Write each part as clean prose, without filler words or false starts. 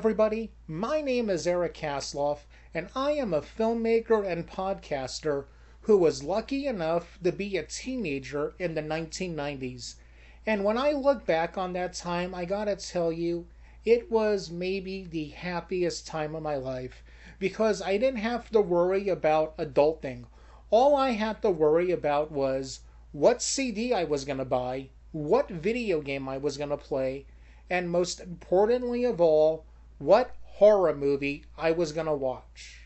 everybody, my name is Eric Kasloff, and I am a filmmaker and podcaster who was lucky enough to be a teenager in the 1990s. And when I look back on that time, I gotta tell you, it was maybe the happiest time of my life because I didn't have to worry about adulting. All I had to worry about was what CD I was gonna buy, what video game I was gonna play, and most importantly of all, what horror movie I was gonna watch.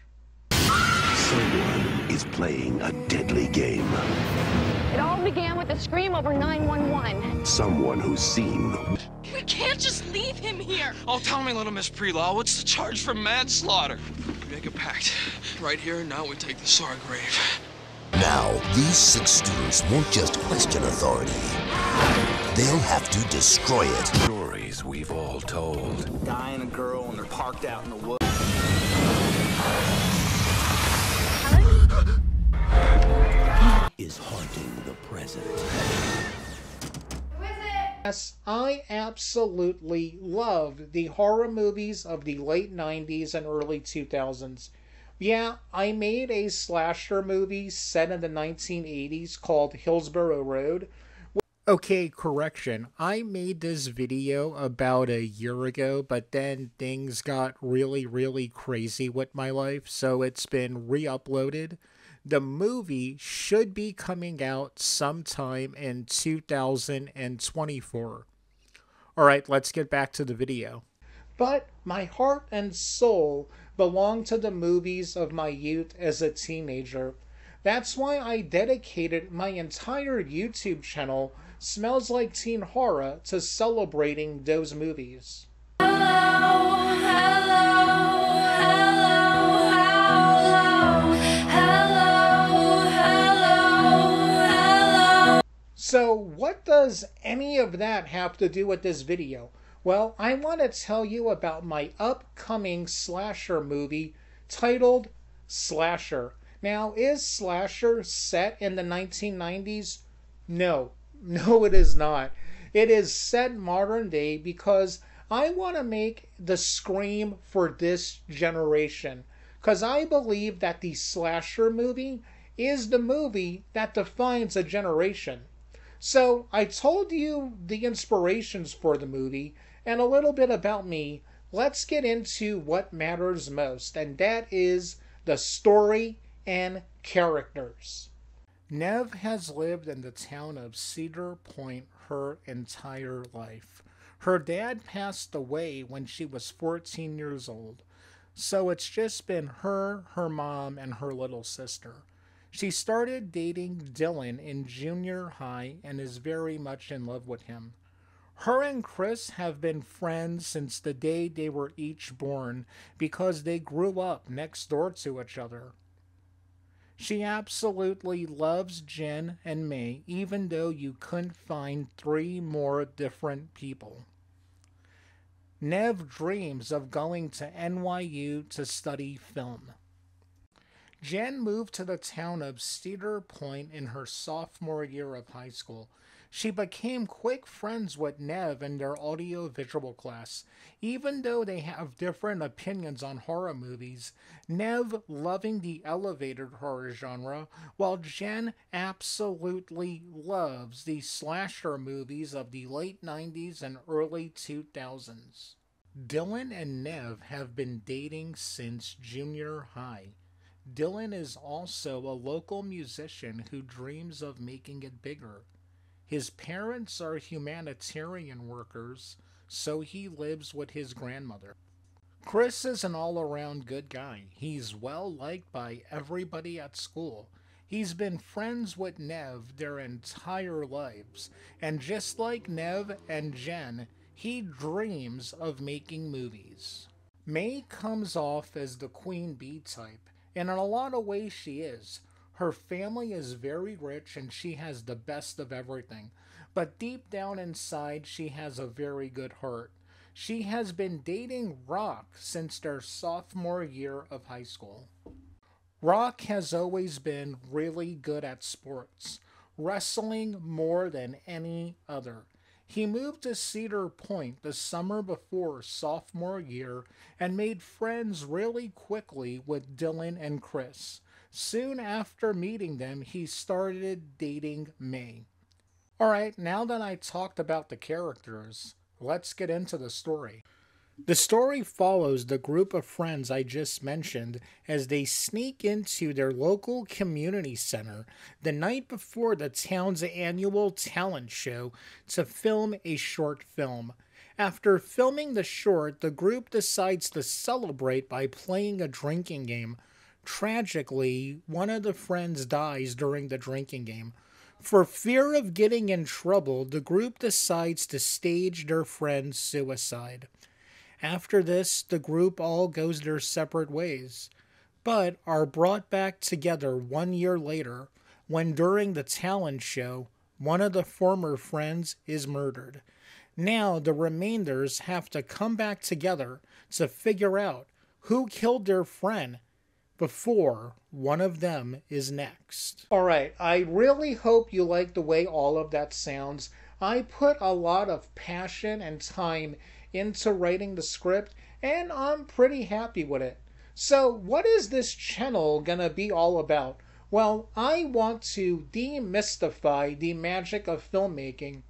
Someone is playing a deadly game. It all began with a scream over 911. Someone who's seen. We can't just leave him here. Oh, tell me, little Miss Prelaw, what's the charge for manslaughter? We make a pact. Right here and now we take this to our grave. Now, these 6 students won't just question authority. They'll have to destroy it. Stories we've all told. Guy and a girl and they're parked out in the woods. Is haunting the present. Yes, I absolutely loved the horror movies of the late 90s and early 2000s. Yeah, I made a slasher movie set in the 1980s called Hillsborough Road. Okay, correction. I made this video about a year ago, but then things got really crazy with my life, so it's been re-uploaded. The movie should be coming out sometime in 2024. Alright, let's get back to the video. But my heart and soul belong to the movies of my youth as a teenager. That's why I dedicated my entire YouTube channel, Smells Like Teen Horror, to celebrating those movies. So what does any of that have to do with this video? Well, I want to tell you about my upcoming slasher movie titled Slasher. Now, is Slasher set in the 1990s? No, it is not. It is set modern day because I want to make the scream for this generation. Because I believe that the slasher movie is the movie that defines a generation. So, I told you the inspirations for the movie and a little bit about me. Let's get into what matters most, and that is the story and characters. Neve has lived in the town of Cedar Point her entire life. Her dad passed away when she was 14 years old, so it's just been her mom, and her little sister. She started dating Dylan in junior high and is very much in love with him. Her and Chris have been friends since the day they were each born because they grew up next door to each other. She absolutely loves Jen and May, even though you couldn't find 3 more different people. Neve dreams of going to NYU to study film. Jen moved to the town of Cedar Point in her sophomore year of high school. She became quick friends with Neve in their audio-visual class. Even though they have different opinions on horror movies, Neve loving the elevated horror genre, while Jen absolutely loves the slasher movies of the late 90s and early 2000s. Dylan and Neve have been dating since junior high. Dylan is also a local musician who dreams of making it bigger. His parents are humanitarian workers, so he lives with his grandmother. Chris is an all-around good guy. He's well liked by everybody at school. He's been friends with Neve their entire lives, and just like Neve and Jen, he dreams of making movies. May comes off as the queen bee type, and in a lot of ways she is. Her family is very rich and she has the best of everything. But deep down inside, she has a very good heart. She has been dating Rock since their sophomore year of high school. Rock has always been really good at sports, wrestling more than any other. He moved to Cedar Point the summer before sophomore year and made friends really quickly with Dylan and Chris. Soon after meeting them, he started dating May. Alright, now that I talked about the characters, let's get into the story. The story follows the group of friends I just mentioned as they sneak into their local community center the night before the town's annual talent show to film a short film. After filming the short, the group decides to celebrate by playing a drinking game. Tragically, one of the friends dies during the drinking game. For fear of getting in trouble, the group decides to stage their friend's suicide. After this, the group all goes their separate ways, but are brought back together 1 year later when during the talent show, one of the former friends is murdered. Now the remainders have to come back together to figure out who killed their friend before one of them is next. Alright, I really hope you like the way all of that sounds. I put a lot of passion and time into writing the script, and I'm pretty happy with it. So what is this channel gonna be all about? Well, I want to demystify the magic of filmmaking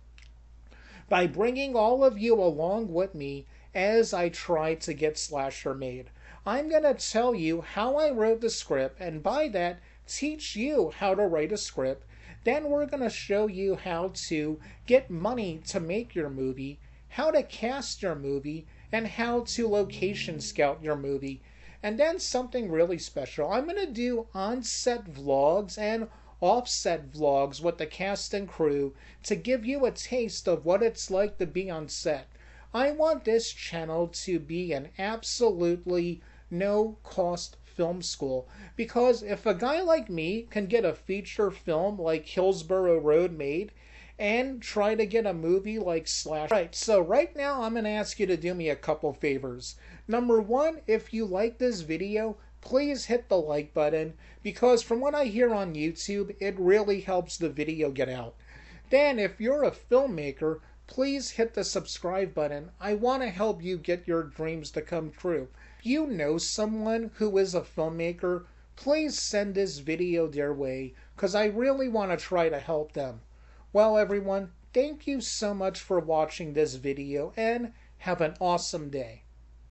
by bringing all of you along with me as I try to get Slasher made. I'm gonna tell you how I wrote the script, and by that, teach you how to write a script. Then we're gonna show you how to get money to make your movie, how to cast your movie, and how to location scout your movie. And then something really special. I'm going to do on-set vlogs and off-set vlogs with the cast and crew to give you a taste of what it's like to be on set. I want this channel to be an absolutely no-cost film school, because if a guy like me can get a feature film like Hillsborough Road made, and try to get a movie like Slash. Right, so right now I'm going to ask you to do me a couple favors. Number one, if you like this video, please hit the like button, because from what I hear on YouTube, it really helps the video get out. Then, if you're a filmmaker, please hit the subscribe button. I want to help you get your dreams to come true. If you know someone who is a filmmaker, please send this video their way, because I really want to try to help them. Well, everyone, thank you so much for watching this video, and have an awesome day.